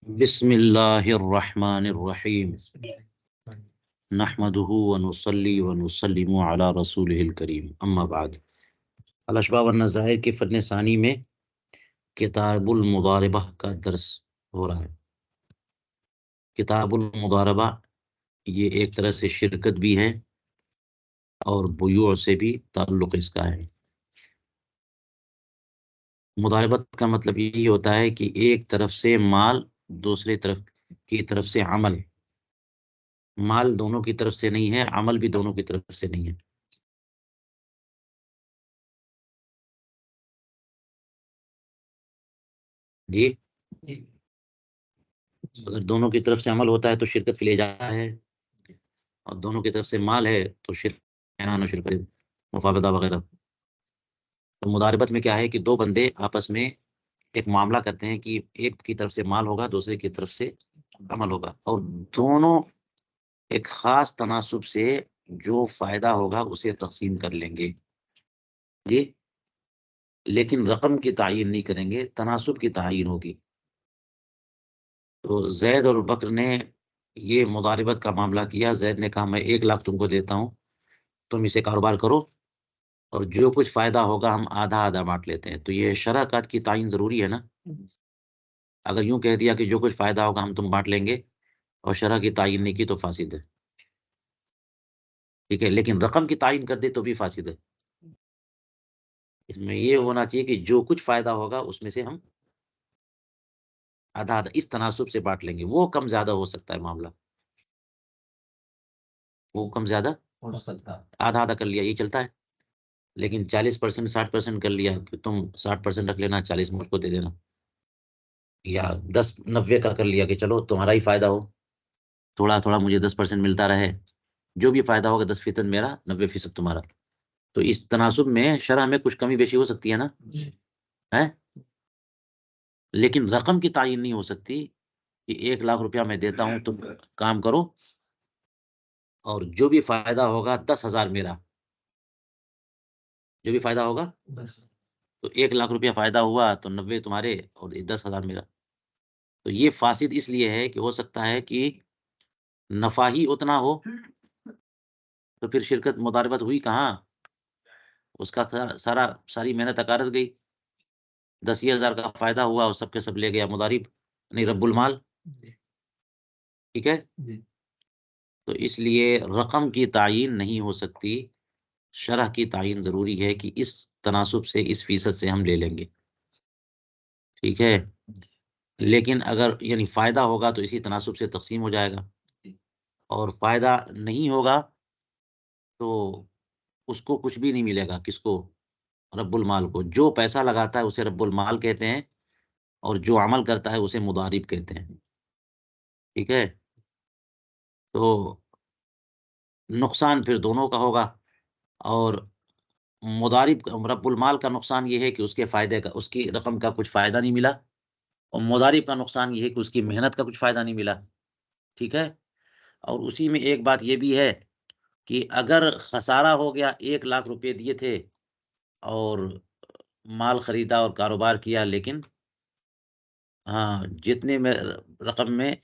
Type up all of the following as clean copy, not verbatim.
بسم اللہ الرحمن الرحیم نحمده ونصلی ونسلم علی رسولہ الکریم اما بعد الاشباح والنظائر کے فن ثانی میں کتاب المضاربہ کا درس ہو رہا ہے۔ کتاب المضاربہ یہ ایک طرح سے شرکت بھی ہے اور بیوع سے بھی تعلق اس کا ہے۔ مضاربت کا مطلب یہی ہوتا ہے کہ ایک طرف سے مال دوسری طرف کی طرف سے عمل، مال دونوں کی طرف سے نہیں ہے، عمل بھی دونوں کی طرف سے نہیں ہے۔ جی، اگر دونوں کی طرف سے عمل ہوتا ہے تو شرکت کے لیے جاتا ہے، اور دونوں کی طرف سے مال ہے تو شرکت مفاوضہ وغیرہ۔ تو مضاربت میں کیا ہے کہ دو بندے آپس میں ایک معاملہ کرتے ہیں کہ ایک کی طرف سے مال ہوگا دوسرے کی طرف سے عمل ہوگا، اور دونوں ایک خاص تناسب سے جو فائدہ ہوگا اسے تقسیم کر لیں گے جی، لیکن رقم کی تعین نہیں کریں گے، تناسب کی تعین ہوگی۔ تو زید اور بکر نے یہ مضاربت کا معاملہ کیا۔ زید نے کہا میں 1 لاکھ تم کو دیتا ہوں، تم اسے کاروبار کرو، اور جو کچھ فائدہ ہوگا ہم آدھا آدھا بانٹ لیتے ہیں۔ تو یہ شراکت کی تعین ضروری ہے نا۔ اگر یوں کہہ دیا کہ جو کچھ فائدہ ہوگا ہم تم بانٹ لیں گے اور شرح کی تعین نہیں کی تو فاسد ہے، ٹھیک ہے، لیکن رقم کی تعین کر دے تو بھی فاسد ہے۔ اس میں یہ ہونا چاہیے کہ جو کچھ فائدہ ہوگا اس میں سے ہم آدھا آدھا اس تناسب سے بانٹ لیں گے۔ وہ کم زیادہ ہو سکتا ہے معاملہ، وہ کم زیادہ ہو سکتا ہے، آدھا آدھا کر لیا یہ چلتا ہے، لیکن 40% 60% کر لیا کہ تم 60% رکھ لینا، 40 مجھ کو دے دینا، یا 10-90 کا کر لیا کہ چلو تمہارا ہی فائدہ ہو، تھوڑا تھوڑا مجھے 10% ملتا رہے، جو بھی فائدہ ہوگا 10% میرا 90% تمہارا۔ تو اس تناسب میں شرح میں کچھ کمی بیشی ہو سکتی ہے نا، ہے، لیکن رقم کی تعین نہیں ہو سکتی کہ 1 لاکھ روپیہ میں دیتا ہوں تم کام کرو، اور جو بھی فائدہ ہوگا 10,000 میرا، جو بھی فائدہ ہوگا تو 1 لاکھ روپیہ فائدہ ہوا تو 90 تمہارے اور 10,000 میرا۔ تو یہ فاسد اس لیے ہے کہ ہو سکتا ہے کہ نفع ہی اتنا ہو، تو پھر شرکت مضاربت ہوئی کہاں، اس کا ساری محنت اکارت گئی، 10,000 کا فائدہ ہوا اور سب کے سب لے گیا مضارب، نہیں رب المال، ٹھیک ہے۔ تو اس لیے رقم کی تعین نہیں ہو سکتی، شرح کی تعین ضروری ہے کہ اس تناسب سے اس فیصد سے ہم لے لیں گے، ٹھیک ہے۔ لیکن اگر یعنی فائدہ ہوگا تو اسی تناسب سے تقسیم ہو جائے گا، اور فائدہ نہیں ہوگا تو اس کو کچھ بھی نہیں ملے گا۔ کس کو؟ رب المال کو۔ جو پیسہ لگاتا ہے اسے رب المال کہتے ہیں، اور جو عمل کرتا ہے اسے مضارب کہتے ہیں، ٹھیک ہے۔ تو نقصان پھر دونوں کا ہوگا، اور مضارب رب المال کا نقصان یہ ہے کہ اس کے فائدے کا، اس کی رقم کا کچھ فائدہ نہیں ملا، اور مضارب کا نقصان یہ ہے کہ اس کی محنت کا کچھ فائدہ نہیں ملا، ٹھیک ہے۔ اور اسی میں ایک بات یہ بھی ہے کہ اگر خسارہ ہو گیا، 1 لاکھ روپے دیے تھے اور مال خریدا اور کاروبار کیا، لیکن ہاں جتنے میں رقم میں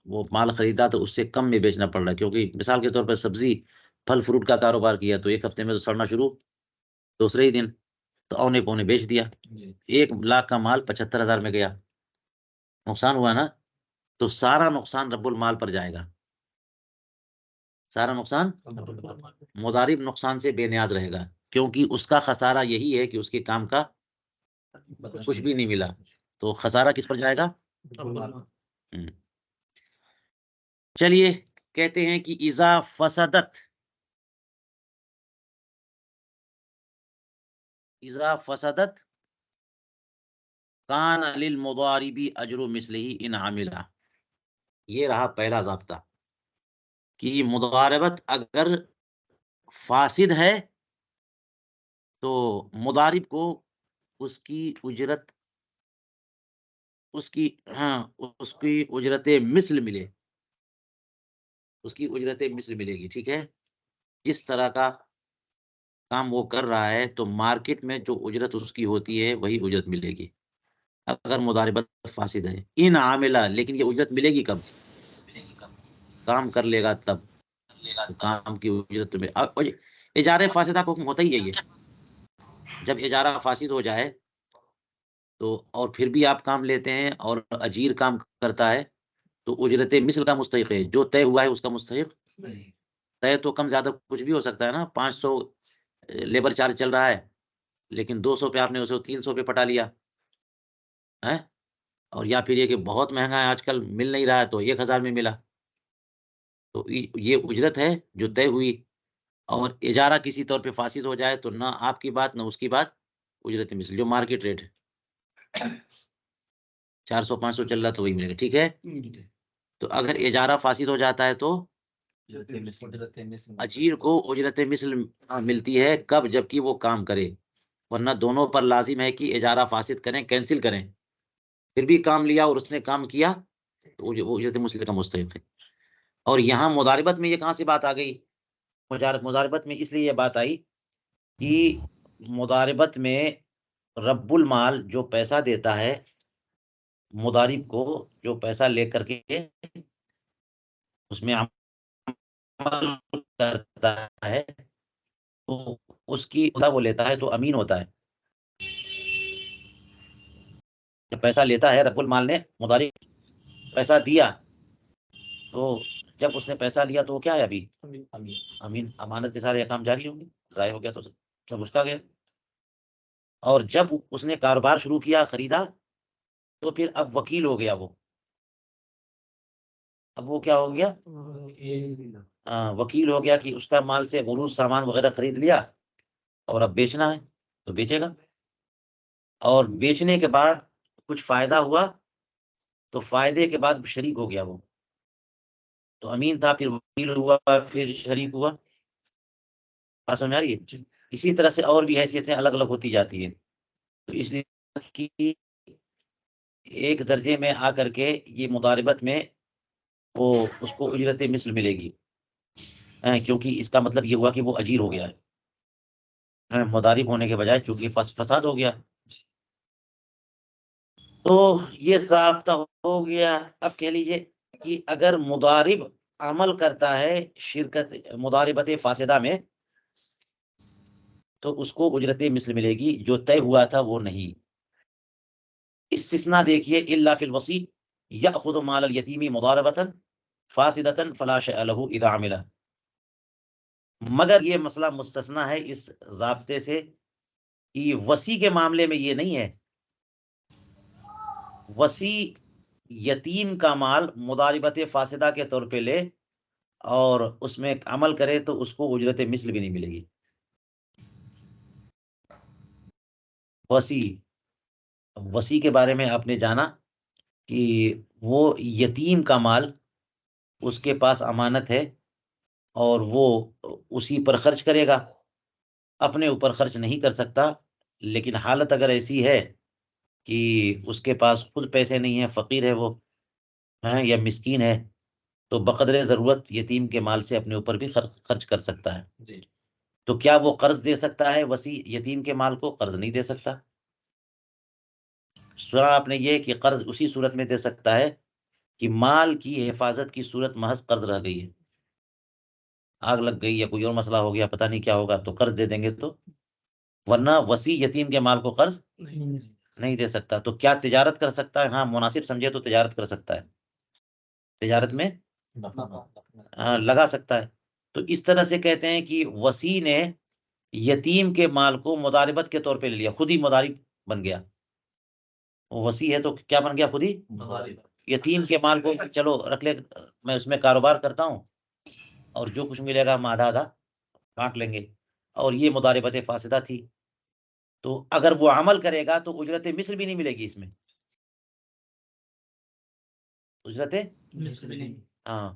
وہ مال خریدا تو اس سے کم میں بیچنا پڑ رہا ہے، کیونکہ مثال کے طور پر سبزی پھل فروٹ کا کاروبار کیا تو 1 ہفتے میں تو سڑنا شروع، دوسرے ہی دن تو اونے پونے بیچ دیا، 1 لاکھ کا مال 75,000 میں گیا، نقصان ہوا نا۔ تو سارا نقصان رب المال پر جائے گا، سارا نقصان مضارب نقصان سے بے نیاز رہے گا، کیونکہ اس کا خسارہ یہی ہے کہ اس کے کام کا کچھ بھی نہیں ملا، تو خسارہ کس پر جائے گا؟ چلیے کہتے ہیں کہ اذا فسدت کان للمضارب اجر مثلہ ان عملہ۔ یہ رہا پہلا ضابطہ کہ مضاربت اگر فاسد ہے تو مضارب کو اس کی اجرت، اس کی اجرت مثل ملے، اس کی اجرت مثل ملے گی، ٹھیک ہے۔ جس طرح کا کام وہ کر رہا ہے تو مارکیٹ میں جو اجرت اس کی ہوتی ہے وہی اجرت ملے گی۔ اگر مضاربت فاسد ہے. ان عاملہ، لیکن یہ اجرت ملے گی کب؟ کام کر لے گا تب. تو کام کی اجرت میں اجارہ فاسدہ کا حکم ہوتا ہی ہے یہ. جب اجارہ فاسد ہو جائے تو اور پھر بھی آپ کام لیتے ہیں اور اجیر کام کرتا ہے تو اجرت مثل کا مستحق ہے. جو طے ہوا ہے اس کا مستحق. طے تو کم زیادہ کچھ بھی ہو سکتا ہے نا. 500 لیبر چارج چل رہا ہے لیکن 200 پہ آپ نے اسے 300 پہ پٹا لیا ہے. اور یا پھر یہ کہ بہت مہنگا ہے آج کل، مل نہیں رہا ہے تو 1000 میں ملا. تو یہ اجرت ہے جو طے ہوئی. اور اجارہ کسی طور پہ فاسد ہو جائے تو نہ آپ کی بات نہ اس کی بات. اجرت مثل جو مارکیٹ ریٹ ہے 400 500 چل رہا تو وہی ملے گا. ٹھیک ہے. تو اگر اجارہ فاسد ہو جاتا ہے تو اجیر کو اجرت مثل ملتی ہے. کب؟ جبکہ وہ کام کرے. ورنہ دونوں پر لازم ہے کہ اجارہ فاسد کریں، کینسل کریں. پھر بھی کام لیا اور اس نے کام کیا تو وہ اجرت مثل کا مستحق ہے. اور یہاں مضاربت میں یہ کہاں سے بات آ گئی؟ مضاربت میں اس لیے یہ بات آئی کہ مضاربت میں رب المال جو پیسہ دیتا ہے مضارب کو، جو پیسہ لے کر کے اس میں عمل کرتا ہے تو اس کی وہ لیتا ہے تو امین ہوتا ہے. جب پیسہ لیتا ہے رب المال نے، مضارب پیسہ دیا تو جب اس نے پیسہ لیا تو وہ کیا ہے؟ ابھی امین. امانت کے سارے احکام جاری ہوں گے. ضائع ہو گیا تو سب اس کا گیا. اور جب اس نے کاروبار شروع کیا، خریدا، تو پھر اب وکیل ہو گیا وہ. اب وہ کیا ہو گیا؟ وکیل ہو گیا کہ اس کا مال سے غروض سامان وغیرہ خرید لیا اور اب بیچنا ہے تو بیچے گا. اور بیچنے کے بعد کچھ فائدہ ہوا تو فائدے کے بعد شریک ہو گیا وہ. تو امین تھا، پھر وکیل ہوا، پھر شریک ہوا. بات سمجھ آ رہی ہے؟ اسی طرح سے اور بھی حیثیتیں الگ الگ ہوتی جاتی ہیں. تو اس لیے کہ ایک درجے میں آ کر کے یہ مضاربت میں وہ اس کو اجرت مثل ملے گی، کیونکہ اس کا مطلب یہ ہوا کہ وہ اجیر ہو گیا ہے مضارب ہونے کے بجائے، چونکہ فساد ہو گیا. تو یہ ضابطہ ہو گیا. اب کہہ لیجئے کہ اگر مضارب عمل کرتا ہے شرکت مضاربت فاسدہ میں تو اس کو اجرت مثل ملے گی. جو طے ہوا تھا وہ نہیں. استثناء دیکھیے، الا فی الوصی یاخذ مال الیتیم مضاربۃ فاسدۃ فلا شیء له اذا عمل. مگر یہ مسئلہ مستثنا ہے اس ضابطے سے کہ وصی کے معاملے میں یہ نہیں ہے. وصی یتیم کا مال مضاربت فاسدہ کے طور پہ لے اور اس میں عمل کرے تو اس کو اجرت مثل بھی نہیں ملے گی. وصی کے بارے میں آپ نے جانا کہ وہ یتیم کا مال اس کے پاس امانت ہے اور وہ اسی پر خرچ کرے گا، اپنے اوپر خرچ نہیں کر سکتا. لیکن حالت اگر ایسی ہے کہ اس کے پاس خود پیسے نہیں ہیں، فقیر ہے وہ یا مسکین ہے، تو بقدر ضرورت یتیم کے مال سے اپنے اوپر بھی خرچ کر سکتا ہے. تو کیا وہ قرض دے سکتا ہے؟ وصی یتیم کے مال کو قرض نہیں دے سکتا. سنا آپ نے یہ کہ قرض اسی صورت میں دے سکتا ہے کہ مال کی حفاظت کی صورت محض قرض رہ گئی ہے، آگ لگ گئی یا کوئی اور مسئلہ ہو گیا، پتہ نہیں کیا ہوگا، تو قرض دے دیں گے. تو ورنہ وصی یتیم کے مال کو قرض نہیں دے سکتا. تو کیا تجارت کر سکتا ہے؟ ہاں، مناسب سمجھے تو تجارت کر سکتا ہے، تجارت میں لگا سکتا ہے. تو اس طرح سے کہتے ہیں کہ وصی نے یتیم کے مال کو مضاربت کے طور پہ لے لیا، خود ہی مضارب بن گیا. وصی ہے تو کیا بن گیا؟ خود ہی یتیم کے مال کو چلو رکھ لے، میں اس میں کاروبار کرتا ہوں اور جو کچھ ملے گا ہم آدھا آدھا بانٹ لیں گے. اور یہ مضاربت فاسدہ تھی. تو اگر وہ عمل کرے گا تو اجرت مثل بھی نہیں ملے گی اس میں. اجرت ہاں.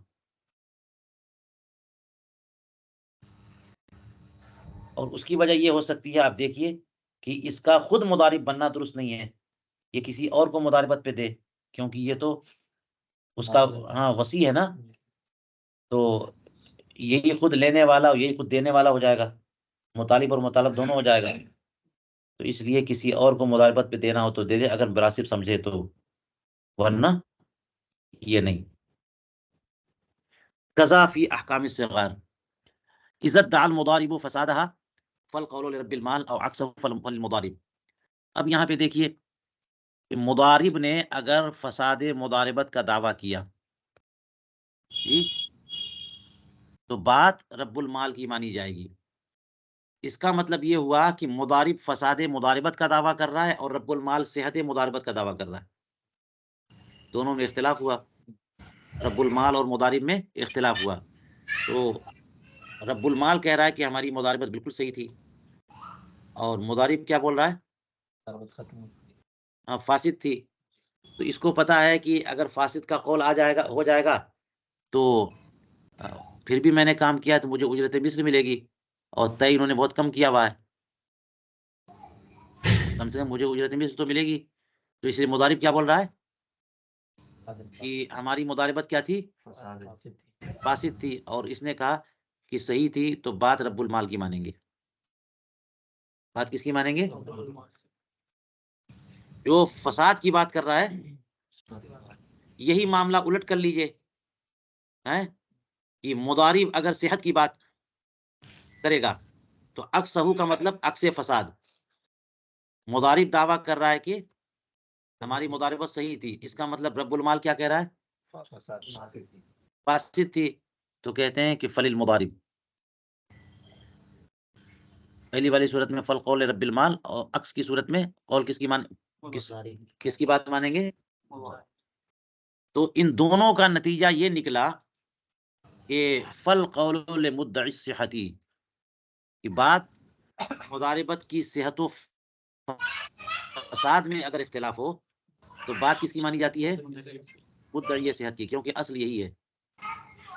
اور اس کی وجہ یہ ہو سکتی ہے، آپ دیکھیے کہ اس کا خود مضارب بننا درست نہیں ہے، یہ کسی اور کو مضاربت پہ دے، کیونکہ یہ تو اس کا وصی ہے نا. تو یہی خود لینے والا اور یہی خود دینے والا ہو جائے گا، مطالب اور مطالب دونوں ہو جائے گا. تو اس لیے کسی اور کو مضاربت پہ دینا ہو تو دے دے، اگر مناسب سمجھے تو، ورنہ یہ نہیں۔ قضا فی احکام الصغار اذا ادعى المضارب فسادها فالقول لرب المال او عكسه فالمضارب۔ اب یہاں پہ دیکھیے کہ مضارب نے اگر فساد مضاربت کا دعویٰ کیا جی، تو بات رب المال کی مانی جائے گی۔ اس کا مطلب یہ ہوا کہ مضارب فساد مضاربت کا دعویٰ کر رہا ہے اور رب المال صحت مضاربت کا دعویٰ کر رہا ہے، دونوں میں اختلاف ہوا، رب المال اور مضارب میں اختلاف ہوا۔ تو رب المال کہہ رہا ہے کہ ہماری مضاربت بالکل صحیح تھی، اور مضارب کیا بول رہا ہے؟ فاسد تھی۔ تو اس کو پتا ہے کہ اگر فاسد کا قول ہو جائے گا تو پھر بھی میں نے کام کیا تو مجھے اجرت مثل ملے گی، اور طے انہوں نے بہت کم کیا ہوا ہے، کم سے کم مجھے اجرت مثل تو ملے گی۔ تو اس لیے مضارب کیا بول رہا ہے کہ ہماری مضاربت کیا تھی؟ فاسد تھی، اور اس نے کہا کہ صحیح تھی، تو بات رب المال کی مانیں گے۔ بات کس کی مانیں گے؟ جو فساد کی بات کر رہا ہے، یہی معاملہ الٹ کر لیجئے کہ مضارب اگر صحت کی بات کرے گا تو عکسہو کا مطلب عکس فساد۔ مضارب دعویٰ کر رہا ہے کہ ہماری مضاربت صحیح تھی، اس کا مطلب رب المال کیا کہہ رہا ہے؟ فاسد تھی۔ تو کہتے ہیں کہ فل المضارب، پہلی والی صورت میں فل قول رب المال، اور عکس کی صورت میں قول کس کی بات مانیں گے؟ تو ان دونوں کا نتیجہ یہ نکلا کہ فل قول لمدعی الصحتی کی بات، مضاربت کی صحت و فساد میں اگر اختلاف ہو تو بات کس کی مانی جاتی ہے؟ مدعی صحت کی، کیونکہ اصل یہی ہے۔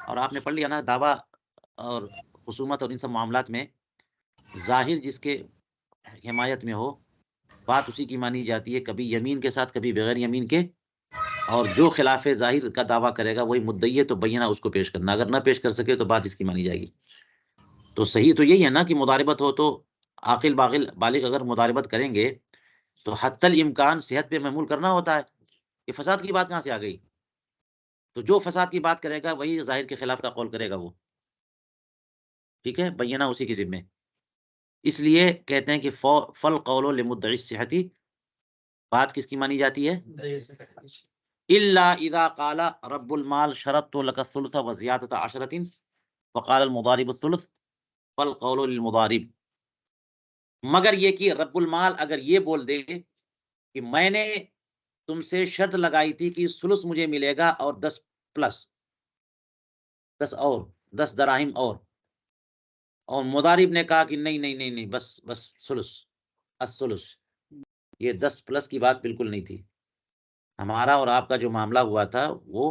اور آپ نے پڑھ لیا نا، دعویٰ اور خصومت اور ان سب معاملات میں ظاہر جس کے حمایت میں ہو بات اسی کی مانی جاتی ہے، کبھی یمین کے ساتھ کبھی بغیر یمین کے، اور جو خلاف ظاہر کا دعویٰ کرے گا وہی مدعی ہے، تو بینہ اس کو پیش کرنا، اگر نہ پیش کر سکے تو بات اس کی مانی جائے گی۔ تو صحیح تو یہی ہے نا کہ مضاربت ہو تو عاقل بالغ اگر مضاربت کریں گے تو حتی الامکان صحت پہ محمول کرنا ہوتا ہے، کہ فساد کی بات کہاں سے آ گئی؟ تو جو فساد کی بات کرے گا وہی ظاہر کے خلاف کا قول کرے گا وہ، ٹھیک ہے، بینہ اسی کے ذمہ۔ اس لیے کہتے ہیں کہ فل قول لمدعی الصحتی، بات کس کی مانی جاتی ہے؟ الا اذا قال رب المال شرطت لك الثلث وزياده 10 وقال المضارب الثلث فالقول للمضارب، مگر یہ کہ رب المال اگر یہ بول دے کہ میں نے تم سے شرط لگائی تھی کہ ثلث مجھے ملے گا اور 10 پلس 10 دراہم، اور مضارب نے کہا کہ نہیں بس ثلث الثلث، یہ 10 پلس کی بات بالکل نہیں تھی، ہمارا اور آپ کا جو معاملہ ہوا تھا وہ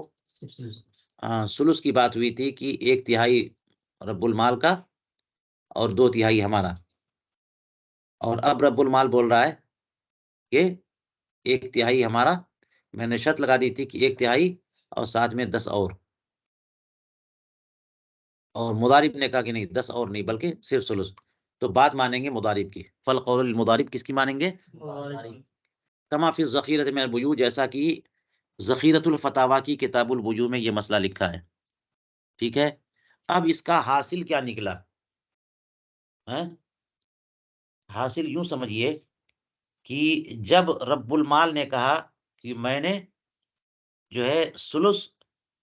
ثلث کی بات ہوئی تھی کہ 1/3 رب المال کا اور 2/3 ہمارا، اور اب رب المال بول رہا ہے کہ 1/3 ہمارا، میں نے شرط لگا دی تھی کہ 1/3 اور ساتھ میں 10 اور مضارب نے کہا کہ نہیں 10 اور نہیں بلکہ صرف ثلث، تو بات مانیں گے مضارب کی۔ فل قول المضارب کس کی مانیں گے؟ کما فی الذخیرۃ من البیوع، جیسا کہ ذخیرۃ الفتاوی کی کتاب البیوع میں یہ مسئلہ لکھا ہے، ٹھیک ہے۔ اب اس کا حاصل کیا نکلا ہے؟ حاصل یوں سمجھیے کہ جب رب المال نے کہا کہ میں نے جو ہے ثلث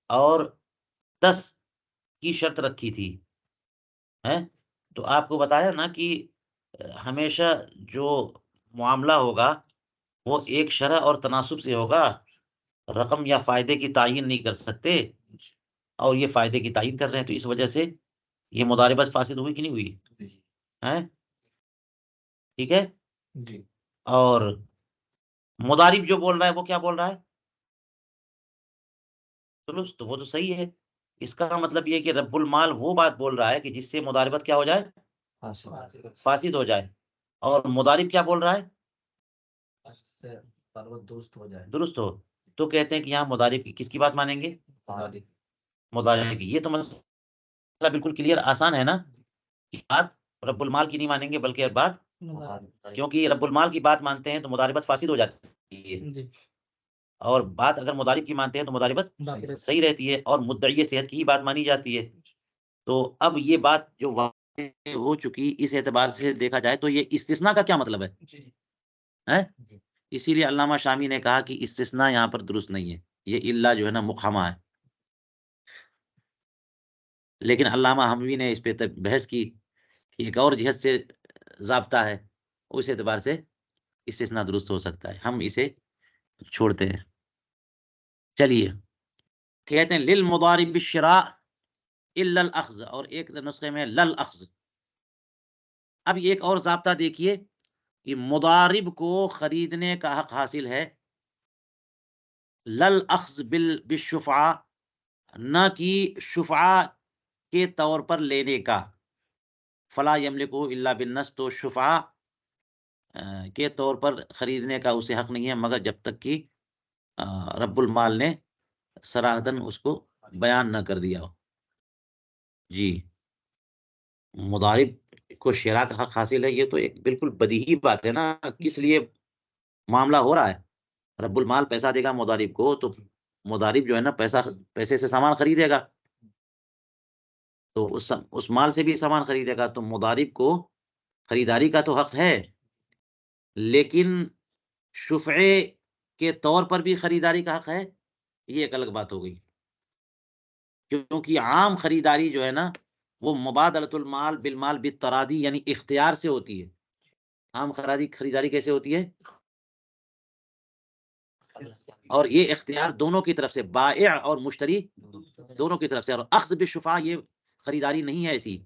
اور 10 کی شرط رکھی تھی، تو آپ کو بتایا نا کہ ہمیشہ جو معاملہ ہوگا وہ ایک شرح اور تناسب سے ہوگا، رقم یا فائدے کی تعین نہیں کر سکتے، اور یہ فائدے کی تعین کر رہے ہیں، تو اس وجہ سے یہ مضاربت فاسد ہوئی کہ نہیں ہوئی؟ ٹھیک ہے جی۔ اور مضارب جو بول رہا ہے وہ کیا بول رہا ہے؟ تو وہ تو صحیح ہے، اس کا مطلب یہ کہ رب المال وہ بات بول رہا ہے کہ جس سے مضاربت کیا ہو جائے؟ فاسد ہو جائے، اور مضارب کیا بول رہا ہے؟ درست ہو۔ تو کہتے ہیں کہ یہاں مضارب کی کس کی بات مانیں گے؟ مضارب کی۔ یہ تو مسئلہ بالکل کلیئر آسان ہے نا، کہ بات رب المال کی نہیں مانیں گے بلکہ بات کیونکہ رب المال کی بات مانتے ہیں تو مضاربت فاسد ہو جاتی ہے، اور بات اگر مضارب کی مانتے ہیں تو مضاربت صحیح رہتی ہے، اور مدعی صحت کی ہی بات مانی جاتی ہے۔ تو اب یہ بات جو واقع ہو چکی، اس اعتبار سے دیکھا جائے تو یہ استثناء کا کیا مطلب ہے؟ اسی لیے علامہ شامی نے کہا کہ استثناء یہاں پر درست نہیں ہے، یہ الا جو ہے نا مقحمہ ہے۔ لیکن علامہ حموی نے اس پہ بحث کی کہ ایک اور جہت سے ضابطہ ہے، اس اعتبار سے استثناء درست ہو سکتا ہے، ہم اسے چھوڑتے ہیں۔ چلیے، کہتے ہیں للمضارب بالشراء الا الاخذ، اور ایک نسخے میں للاخذ۔ اب ایک اور ضابطہ دیکھیے کہ مضارب کو خریدنے کا حق حاصل ہے، للاخذ بالشفعاء، نہ کہ شفعاء کے طور پر لینے کا، فلا یملکہ الا بالنص، تو شفعاء کے طور پر خریدنے کا اسے حق نہیں ہے مگر جب تک کہ رب المال نے صراحتاً اس کو بیان نہ کر دیا ہو۔ جی، مضارب کو شراء کا حق حاصل ہے، یہ تو ایک بالکل بدیہی بات ہے نا، کس لیے معاملہ ہو رہا ہے؟ رب المال پیسہ دے گا مضارب کو، تو مضارب جو ہے نا پیسے سے سامان خریدے گا، تو اس مال سے بھی سامان خریدے گا، تو مضارب کو خریداری کا تو حق ہے، لیکن شفعے کے طور پر بھی خریداری کا حق ہے، یہ ایک الگ بات ہو گئی۔ کیونکہ عام خریداری جو ہے نا وہ مبادلۃ المال بالمال بالتراضی، یعنی اختیار سے ہوتی ہے۔ عام خریداری کیسے ہوتی ہے؟ اور یہ اختیار دونوں کی طرف سے، بائع اور مشتری دونوں کی طرف سے، اور اخذ بالشفعاء یہ خریداری نہیں ہے ایسی،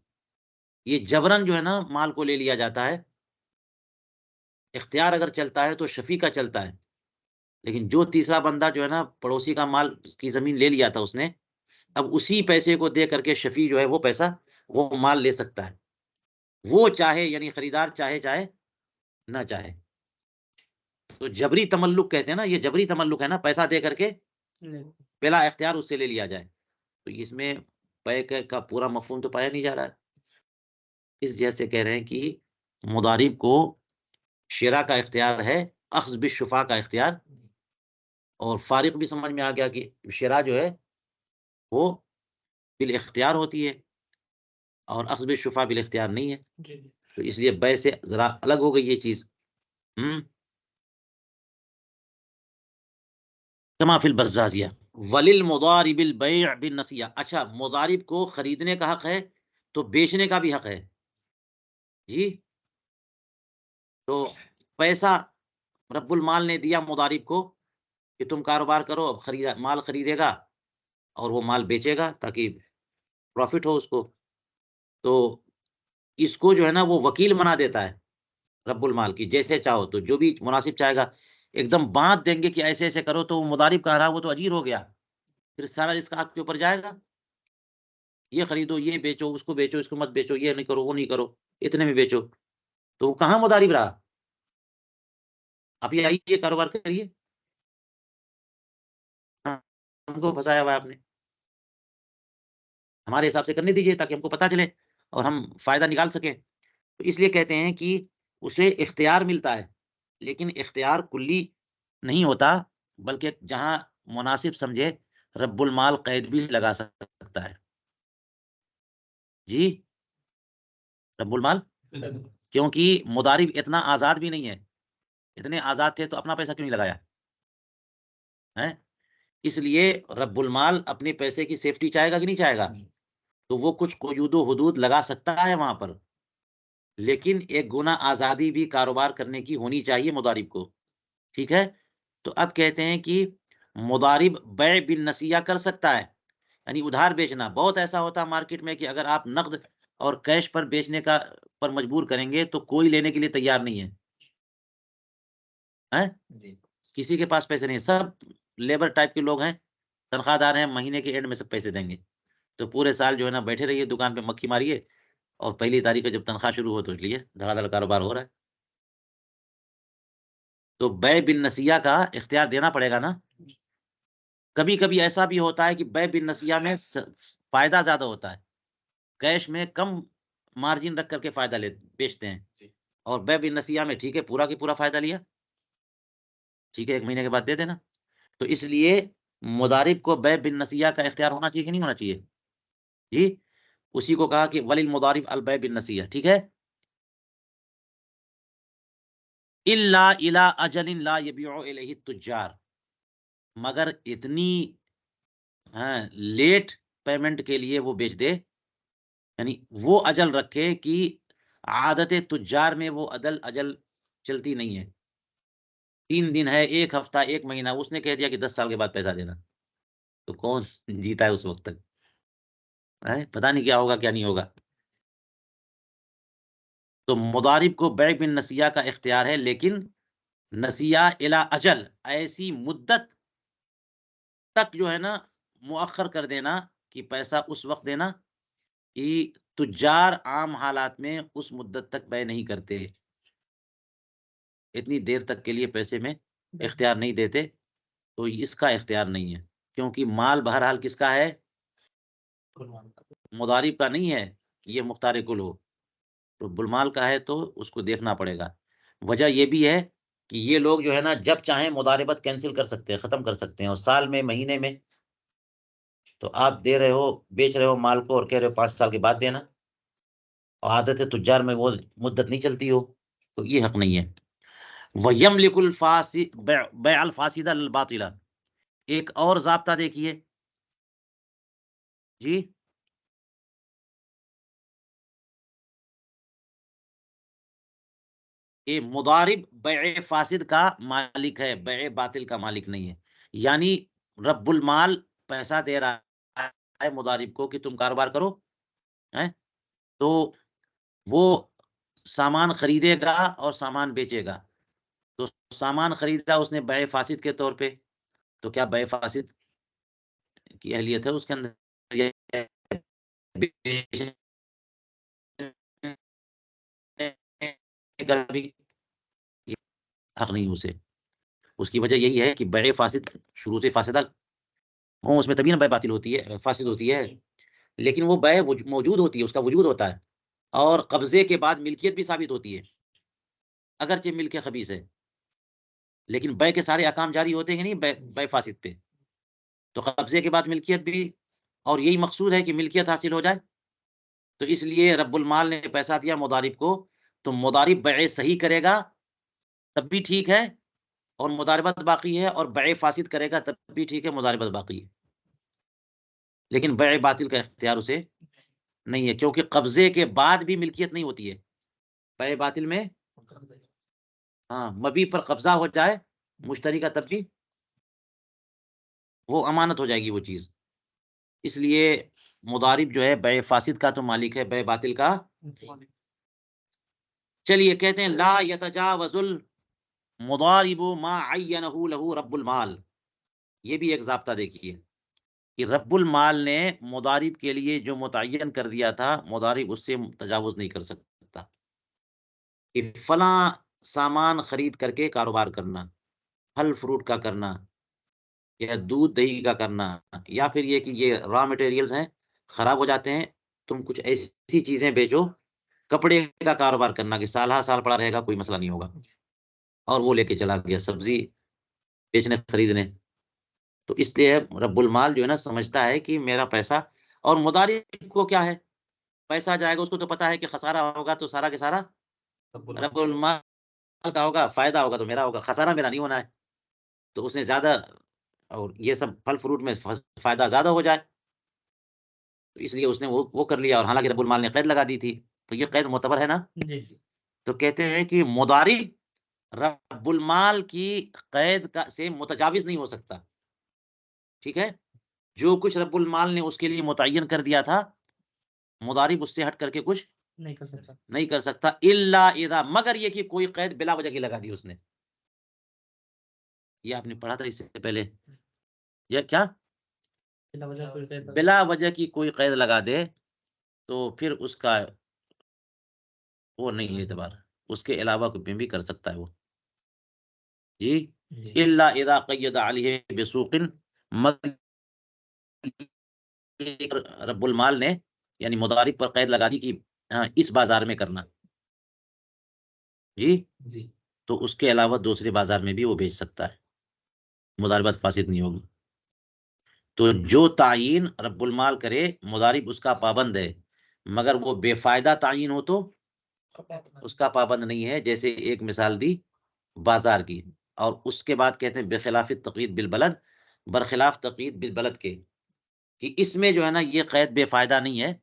یہ جبرن جو ہے نا مال کو لے لیا جاتا ہے۔ اختیار اگر چلتا ہے تو شفیع کا چلتا ہے، لیکن جو تیسرا بندہ جو ہے نا پڑوسی کا مال کی زمین لے لیا تھا اس نے، اب اسی پیسے کو دے کر کے شفیع جو ہے وہ پیسہ وہ مال لے سکتا ہے، وہ چاہے، یعنی خریدار چاہے نہ چاہے۔ تو جبری تملک کہتے ہیں نا، یہ جبری تملک ہے نا، پیسہ دے کر کے بلا اختیار اس سے لے لیا جائے، تو اس میں بیع کا پورا مفہوم تو پایا نہیں جا رہا ہے۔ اس جیسے کہہ رہے ہیں کہ مضارب کو شراء کا اختیار ہے، اخذ بالشفعاء کا اختیار، اور فارق بھی سمجھ میں آ گیا کہ شراء جو ہے وہ بالاختیار ہوتی ہے اور اخذ بالشفعاء بالاختیار نہیں ہے، تو اس لیے بیع سے ذرا الگ ہو گئی یہ چیز۔ کما فی البزازیہ وللمضارب البیع بالنسیہ۔ اچھا، مضارب کو خریدنے کا حق ہے تو بیچنے کا بھی حق ہے۔ جی، تو پیسہ رب المال نے دیا مضارب کو کہ تم کاروبار کرو، اب مال خریدے گا اور وہ مال بیچے گا تاکہ پروفٹ ہو اس کو، تو اس کو جو ہے نا وہ وکیل بنا دیتا ہے رب المال کی، جیسے چاہو تو جو بھی مناسب چاہے گا ایک دم باندھ دیں گے کہ ایسے ایسے کرو، تو وہ مضارب کہہ رہا وہ تو اجیر ہو گیا، پھر سارا رزق آپ کے اوپر جائے گا، یہ خریدو، یہ بیچو، اس کو مت بیچو، یہ نہیں کرو، وہ نہیں کرو، اتنے میں بیچو، تو وہ کہاں مضارب رہا؟ آپ یہ آئیے کاروبار کریے، ہم کو پھنسایا ہوا ہے آپ نے، ہمارے حساب سے کرنے دیجیے تاکہ ہم کو پتا چلے اور ہم فائدہ نکال سکیں۔ تو اس لیے کہتے ہیں کہ اسے اختیار ملتا ہے، لیکن اختیار کلی نہیں ہوتا، بلکہ جہاں مناسب سمجھے رب المال قید بھی لگا سکتا ہے۔ جی، رب المال، کیونکہ مضارب اتنا آزاد بھی نہیں ہے، اتنے آزاد تھے تو اپنا پیسہ کیوں نہیں لگایا ہے؟ اس لیے رب المال اپنے پیسے کی سیفٹی چاہے گا کہ نہیں چاہے گا، تو وہ کچھ قیود و حدود لگا سکتا ہے وہاں پر، لیکن ایک گنا آزادی بھی کاروبار کرنے کی ہونی چاہیے مضارب کو، ٹھیک ہے؟ تو اب کہتے ہیں کہ مضارب بیع بالنسیہ کر سکتا ہے، یعنی ادھار بیچنا۔ بہت ایسا ہوتا ہے مارکیٹ میں کہ اگر آپ نقد اور کیش پر بیچنے کا پر مجبور کریں گے تو کوئی لینے کے لیے تیار نہیں ہے، کسی کے پاس پیسے نہیں، سب لیبر ٹائپ کے لوگ ہیں، تنخواہ دار ہیں، مہینے کے اینڈ میں سب پیسے دیں گے، تو پورے سال جو ہے نا بیٹھے رہیے دکان پہ مکھی ماریے، اور پہلی تاریخ کو جب تنخواہ شروع ہو تو اس لیے دھڑا دھڑ کاروبار ہو رہا ہے۔ تو بیع بالنسیہ کا اختیار دینا پڑے گا نا۔ کبھی کبھی ایسا بھی ہوتا ہے کہ بیع بالنسیہ میں فائدہ زیادہ ہوتا ہے، کیش میں کم مارجن رکھ کر کے فائدہ بیچتے ہیں، اور بے بالنسیہ میں ٹھیک ہے پورا کی پورا فائدہ لیا، ٹھیک ہے 1 مہینے کے بعد دے دینا. تو اس لیے مضارب کو بے بالنسیہ کا اختیار ہونا چاہیے کہ نہیں ہونا چاہیے؟ جی، اسی کو کہا کہ وللمضارب البیع بالنسیہ، ٹھیک ہے. الا الی اجل لا یبیع الیہ التجار، مگر اتنی لیٹ پیمنٹ کے لیے وہ بیچ دے، یعنی وہ اجل رکھے کہ عادت تجار میں وہ اجل چلتی نہیں ہے. 3 دن ہے، 1 ہفتہ، 1 مہینہ، اس نے کہہ دیا کہ 10 سال کے بعد پیسہ دینا، تو کون جیتا ہے اس وقت تک؟ پتہ نہیں کیا ہوگا کیا نہیں ہوگا. تو مضارب کو بیع بالنسیہ کا اختیار ہے، لیکن نسیہ الی اجل، ایسی مدت تک جو ہے نا مؤخر کر دینا کہ پیسہ اس وقت دینا کہ تجار عام حالات میں اس مدت تک بیع نہیں کرتے، اتنی دیر تک کے لیے پیسے میں اختیار نہیں دیتے. تو اس کا اختیار نہیں ہے، کیونکہ مال بہرحال کس کا ہے؟ مضارب کا نہیں ہے کہ یہ مختار کل ہو، تو بالمال کا ہے، تو اس کو دیکھنا پڑے گا. وجہ یہ بھی ہے کہ یہ لوگ جو ہے نا جب چاہیں مضاربت کینسل کر سکتے ہیں، ختم کر سکتے ہیں، اور سال میں، مہینے میں. تو آپ دے رہے ہو، بیچ رہے ہو مال کو، اور کہہ رہے ہو 5 سال کے بعد دینا، اور عادت تجار میں وہ مدت نہیں چلتی ہو، تو یہ حق نہیں ہے. وَيَمْلِكُ الْفَاسِدَ بَيْعَ الْفَاسِدَ الْبَاطِلَ، ایک اور ضابطہ دیکھیے جی. یہ مضارب بیع فاسد کا مالک ہے، بیع باطل کا مالک نہیں ہے. یعنی رب المال پیسہ دے رہا ہے مضارب کو کہ تم کاروبار کرو، تو وہ سامان خریدے گا اور سامان بیچے گا. تو سامان خریدا اس نے بیع فاسد کے طور پہ، تو کیا بیع فاسد کی اہلیت ہے اس کے اندر؟ حق نہیں اسے. اس کی وجہ یہی ہے کہ بیع فاسد شروع سے فاسدہ ہوں، اس میں تبھی نا بیع باطل ہوتی ہے، فاسد ہوتی ہے. لیکن وہ بیع موجود ہوتی ہے، اس کا وجود ہوتا ہے، اور قبضے کے بعد ملکیت بھی ثابت ہوتی ہے، اگرچہ ملک خبیث ہے، لیکن بیع کے سارے احکام جاری ہوتے ہیں کہ نہیں بیع فاسد پہ. تو قبضے کے بعد ملکیت بھی، اور یہی مقصود ہے کہ ملکیت حاصل ہو جائے. تو اس لیے رب المال نے پیسہ دیا مضارب کو، تو مضارب بیع صحیح کرے گا تب بھی ٹھیک ہے اور مضاربت باقی ہے، اور بیع فاسد کرے گا تب بھی ٹھیک ہے، مضاربت باقی ہے. لیکن بیع باطل کا اختیار اسے نہیں ہے، کیونکہ قبضے کے بعد بھی ملکیت نہیں ہوتی ہے. بیع باطل میں مبی پر قبضہ ہو جائے مشتری کا، تب بھی وہ امانت ہو جائے گی وہ چیز. اس لیے مضارب جو ہے بیع فاسد کا تو مالک ہے، بیع باطل کا. چلیے کہتے ہیں لا یتجاوز المضارب ما عینہ لہ رب المال. یہ بھی ایک ضابطہ دیکھیے کہ رب المال نے مضارب کے لیے جو متعین کر دیا تھا، مضارب اس سے تجاوز نہیں کر سکتا. کہ فلاں سامان خرید کر کے کاروبار کرنا، پھل فروٹ کا کرنا، یا دودھ دہی کا کرنا، یا پھر یہ کہ یہ را مٹیریلز ہیں خراب ہو جاتے ہیں، تم کچھ ایسی چیزیں بیچو. کپڑے کا کاروبار کرنا کہ سال ہر سال پڑا رہے گا، کوئی مسئلہ نہیں ہوگا، اور وہ لے کے چلا گیا سبزی بیچنے خریدنے. تو اس لیے رب المال جو ہے نا سمجھتا ہے کہ میرا پیسہ، اور مضارب کو کیا ہے، پیسہ جائے گا، اس کو تو پتا ہے کہ خسارہ ہوگا تو سارا کے سارا رب المال کا ہوگا، فائدہ ہوگا تو میرا ہوگا، خسارہ میرا نہیں ہونا ہے. تو اس نے زیادہ، اور یہ سب پھل فروٹ میں فائدہ زیادہ ہو جائے، تو اس لیے اس نے وہ کر لیا. اور حالانکہ رب المال نے قید لگا دی تھی، تو یہ قید معتبر ہے نا. تو کہتے ہیں کہ مضارب رب المال کی قید سے متجاوز نہیں ہو سکتا. ٹھیک ہے، جو کچھ رب المال نے اس کے لیے متعین کر دیا تھا، مضارب اس سے ہٹ کر کے کچھ نہیں کر سکتا. الا اذا، مگر یہ کہ کوئی قید بلا وجہ کی لگا دی اس نے. یہ آپ نے پڑھا تھا اس سے پہلے، یہ کیا بلا وجہ کی کوئی قید لگا دے تو پھر اس کا وہ نہیں اعتبار، اس کے علاوہ کوئی بھی کر سکتا ہے وہ. جی، الا اذا قید علیہ بسوق، مگر رب المال نے یعنی مضارب پر قید لگا دی کہ اس بازار میں کرنا. جی تو اس کے علاوہ دوسرے بازار میں بھی وہ بیچ سکتا ہے، مضاربت فاسد نہیں ہوگی۔ تو جو تعین رب المال کرے مضارب اس کا پابند ہے، مگر وہ بے فائدہ تعین ہو تو اس کا پابند نہیں ہے۔ جیسے ایک مثال دی بازار کی، اور اس کے بعد کہتے ہیں بخلاف تقید بالبلد، برخلاف تقید بالبلد کے، کہ اس میں جو ہے نا یہ قید بے فائدہ نہیں ہے،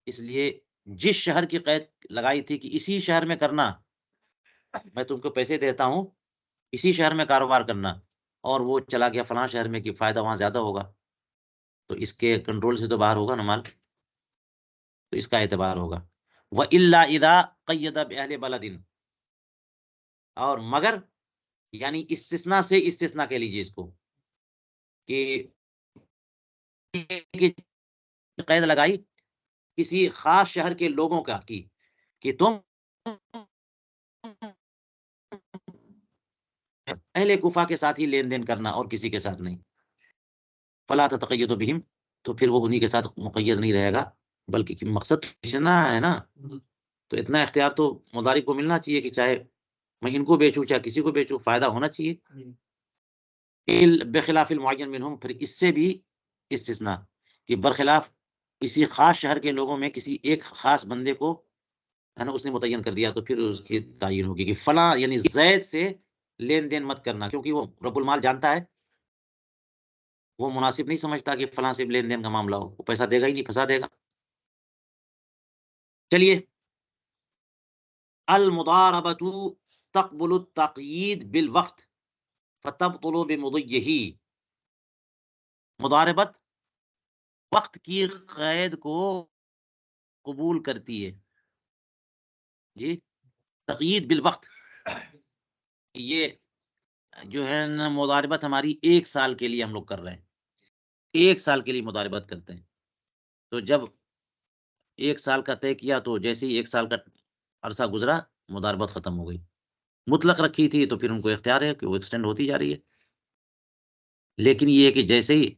اس لیے جس شہر کی قید لگائی تھی کہ اسی شہر میں کرنا، میں تم کو پیسے دیتا ہوں اسی شہر میں کاروبار کرنا، اور وہ چلا گیا فلاں شہر میں کہ فائدہ وہاں زیادہ ہوگا، تو اس کے کنٹرول سے تو باہر ہوگا نا مال، تو اس کا اعتبار ہوگا۔ وَإِلَّا إِذَا قَيَّدَ بِأَهْلِ بَلَدٍ، اور مگر یعنی استثناء سے استثناء کہہ لیجیے اس کو، کہ قید لگائی کسی خاص شہر کے لوگوں کا کی کہ تم اہل کوفہ کے ساتھ ہی لین دین کرنا اور کسی کے ساتھ نہیں، فلا تتقیدوا بہم، تو پھر وہ انہی کے ساتھ مقید نہیں رہے گا، بلکہ مقصد اتنا ہے نا، تو اتنا اختیار تو مضارب کو ملنا چاہیے کہ چاہے میں ان کو بیچوں چاہے کسی کو بیچوں، فائدہ ہونا چاہیے۔ بخلاف المعین منہم، پھر اس سے بھی استثناء کہ برخلاف کسی خاص شہر کے لوگوں میں کسی ایک خاص بندے کو ہے نا اس نے متعین کر دیا، تو پھر اس کی تعین ہوگی کہ فلاں یعنی زید سے لین دین مت کرنا، کیونکہ وہ رب المال جانتا ہے، وہ مناسب نہیں سمجھتا کہ فلاں سے لین دین کا معاملہ ہو، وہ پیسہ دے گا ہی نہیں، پھنسا دے گا۔ چلیے، المضاربۃ تقبل التقیید بالوقت فتبطل بمضیہ، مضاربت وقت کی قید کو قبول کرتی ہے، جی، تقیید بالوقت، یہ جو ہے نا مضاربت ہماری 1 سال کے لیے ہم لوگ کر رہے ہیں، 1 سال کے لیے مضاربت کرتے ہیں، تو جب 1 سال کا طے کیا تو جیسے ہی 1 سال کا عرصہ گزرا مضاربت ختم ہو گئی، مطلق رکھی تھی تو پھر ان کو اختیار ہے کہ وہ ایکسٹینڈ ہوتی جا رہی ہے، لیکن یہ ہے کہ جیسے ہی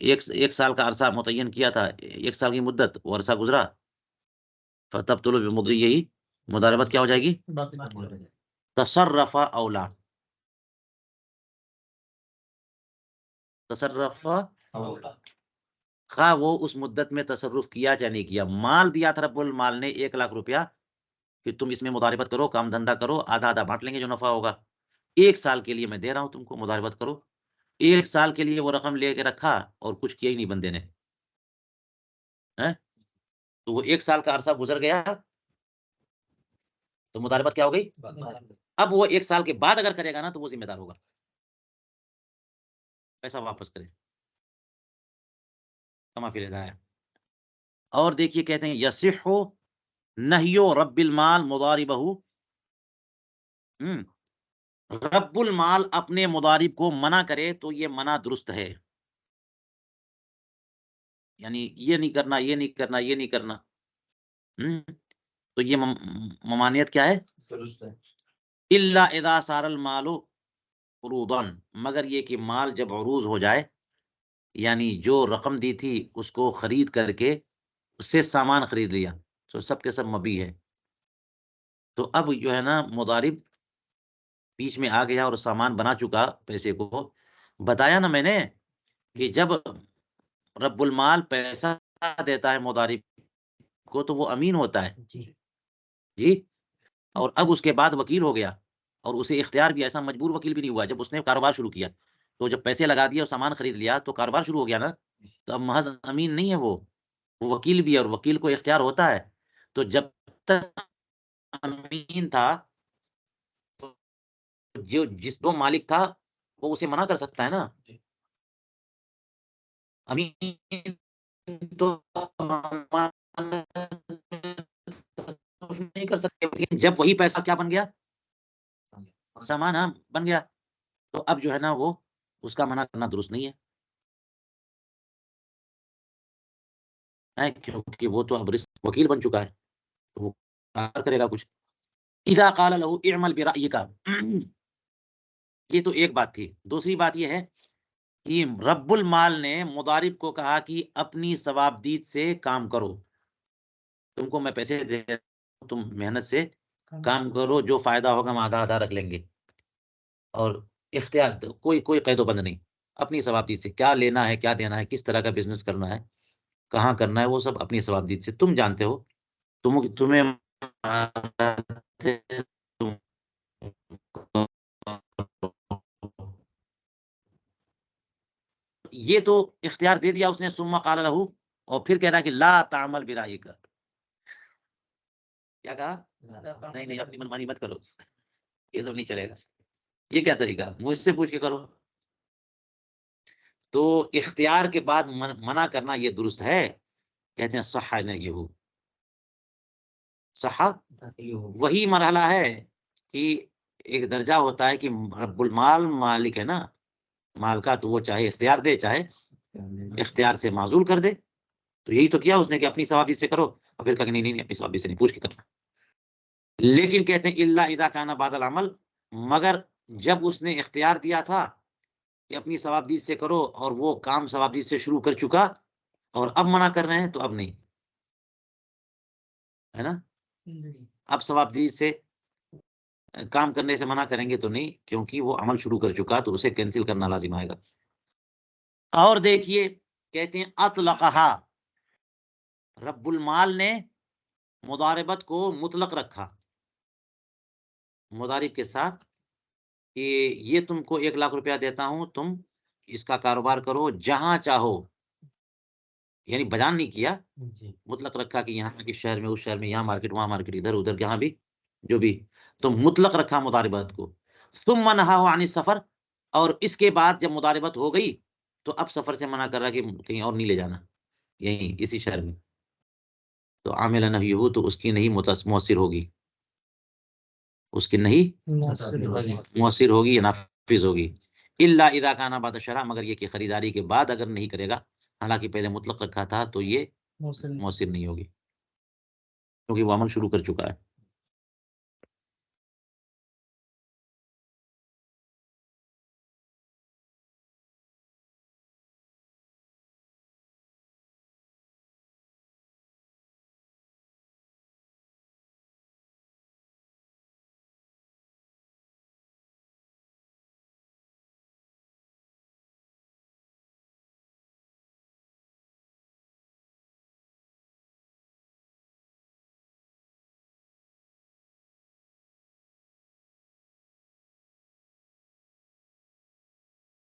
ایک سال کا عرصہ متعین کیا تھا، 1 سال کی مدت، وہ عرصہ گزرا، فتبطل بمضیہ، مضاربت کیا ہو جائے گی؟ تصرف اولا، تصرف، خواہ وہ اس مدت میں تصرف کیا یا نہیں کیا، مال دیا تھا رب المال نے 1,00,000 روپیہ کہ تم اس میں مضاربت کرو، کام دھندا کرو، آدھا آدھا بانٹ لیں گے جو نفع ہوگا، 1 سال کے لیے میں دے رہا ہوں تم کو، مضاربت کرو، 1 سال کے لیے وہ رقم لے کے رکھا اور کچھ کیا ہی نہیں بندے نے، تو وہ 1 سال کا عرصہ گزر گیا تو مضاربت کیا ہو گئی؟ اب وہ 1 سال کے بعد اگر کرے گا نا تو وہ ذمہ دار ہوگا، پیسہ واپس کرے، کما فی الہدایہ۔ اور دیکھیے کہتے ہیں یصح نہی رب المال مضاربہ، رب المال اپنے مضارب کو منع کرے تو یہ منع درست ہے، یعنی یہ نہیں کرنا، یہ نہیں کرنا، یہ نہیں کرنا، تو یہ ممانعت کیا ہے؟ الا اذا صار المال عروضا، مگر یہ کہ مال جب عروض ہو جائے، یعنی جو رقم دی تھی اس کو خرید کر کے اس سے سامان خرید لیا، تو سب کے سب مبیح ہے، تو اب جو ہے نا مضارب بیچ میں آ گیا اور سامان بنا چکا، پیسے کو بتایا نا میں نے کہ جب رب المال پیسہ دیتا ہے مضارب کو تو وہ امین ہوتا ہے، جی، اور اب اس کے بعد وکیل ہو گیا، اور اسے اختیار بھی، ایسا مجبور وکیل بھی نہیں ہوا، جب اس نے کاروبار شروع کیا تو جب پیسے لگا دیا اور سامان خرید لیا تو کاروبار شروع ہو گیا نا، تو اب محض امین نہیں ہے، وہ وکیل بھی ہے، اور وکیل کو اختیار ہوتا ہے، تو جب تک امین تھا تو جو جو مالک تھا وہ اسے منع کر سکتا ہے نا، امین تو نہیں کر سکتے، لیکن جب وہی پیسہ کیا بن گیا، سامان، ہاں بن گیا، تو اب جو ہے نا وہ اس کا منع کرنا درست نہیں ہے، کیونکہ وہ تو اب وکیل بن چکا ہے، تو وہ کرے گا کچھ۔ اذا قال له اعمل برأيك، یہ تو ایک بات تھی، دوسری بات یہ ہے کہ رب المال نے مضارب کو کہا کہ اپنی ثوابدید سے کام کرو، تم کو میں پیسے دے، تم محنت سے کام کرو، جو فائدہ ہوگا ہم آدھا آدھا رکھ لیں گے، اور اختیار کوئی قید و بند نہیں، اپنی ثوابدید سے کیا لینا ہے، کیا دینا ہے، کس طرح کا بزنس کرنا ہے، کہاں کرنا ہے، وہ سب اپنی ثوابدید سے تم جانتے ہو، تمہیں یہ تو اختیار دے دیا اس نے، ثم قال له، اور پھر کہہ رہا ہے کہ لا تعمل برائیک، کیا کہا؟ نہیں اپنی منمانی مت کرو، یہ سب نہیں چلے گا، یہ کیا طریقہ، مجھ سے پوچھ کے کرو. تو اختیار کے بعد منع کرنا یہ درست ہے؟ کہتے ہیں صح نہیہ، صح وہی مرحلہ ہے کہ ایک درجہ ہوتا ہے کہ رب المال مالک ہے نا مال کا، تو وہ چاہے اختیار دے چاہے اختیار سے معزول کر دے. تو یہی تو کیا اس نے کہ اپنی ثوابدید سے کرو، اور پھر کہا کہ نہیں اپنی ثوابدید سے نہیں، پوچھ کے کرنا. لیکن کہتے ہیں الا اذا کان بعد العمل، مگر جب اس نے اختیار دیا تھا کہ اپنی ثوابدید سے کرو، اور وہ کام ثوابدید سے شروع کر چکا اور اب منع کر رہے ہیں، تو اب نہیں ہے نا. اب ثوابدید سے کام کرنے سے منع کریں گے تو نہیں، کیونکہ وہ عمل شروع کر چکا تو اسے کینسل کرنا لازم آئے گا. اور دیکھیے کہتے ہیں اطلقہا، رب المال نے مضاربت کو مطلق رکھا مضارب کے ساتھ، کہ یہ تم کو 1,00,000 روپیہ دیتا ہوں، تم اس کا کاروبار کرو جہاں چاہو، یعنی بیان نہیں کیا، مطلق رکھا کہ یہاں کے شہر میں، اس شہر میں، یہاں مارکیٹ وہاں مارکیٹ، ادھر ادھر جہاں بھی جو بھی، تو مطلق رکھا مضاربت کو. ثم نہا عن السفر، اور اس کے بعد جب مضاربت ہو گئی تو اب سفر سے منع کر رہا کہ کہیں اور نہیں لے جانا، یہیں اسی شہر میں. تو عامل نہیہ، تو اس کی نہیں مؤثر ہوگی، اس کی نہیں مؤثر ہوگی یا نافذ ہوگی. الا اذا کان بعد الشراء، مگر یہ کہ خریداری کے بعد اگر نہیں کرے گا، حالانکہ پہلے مطلق رکھا تھا، تو یہ مؤثر نہیں ہوگی، کیونکہ وہ عمل شروع کر چکا ہے.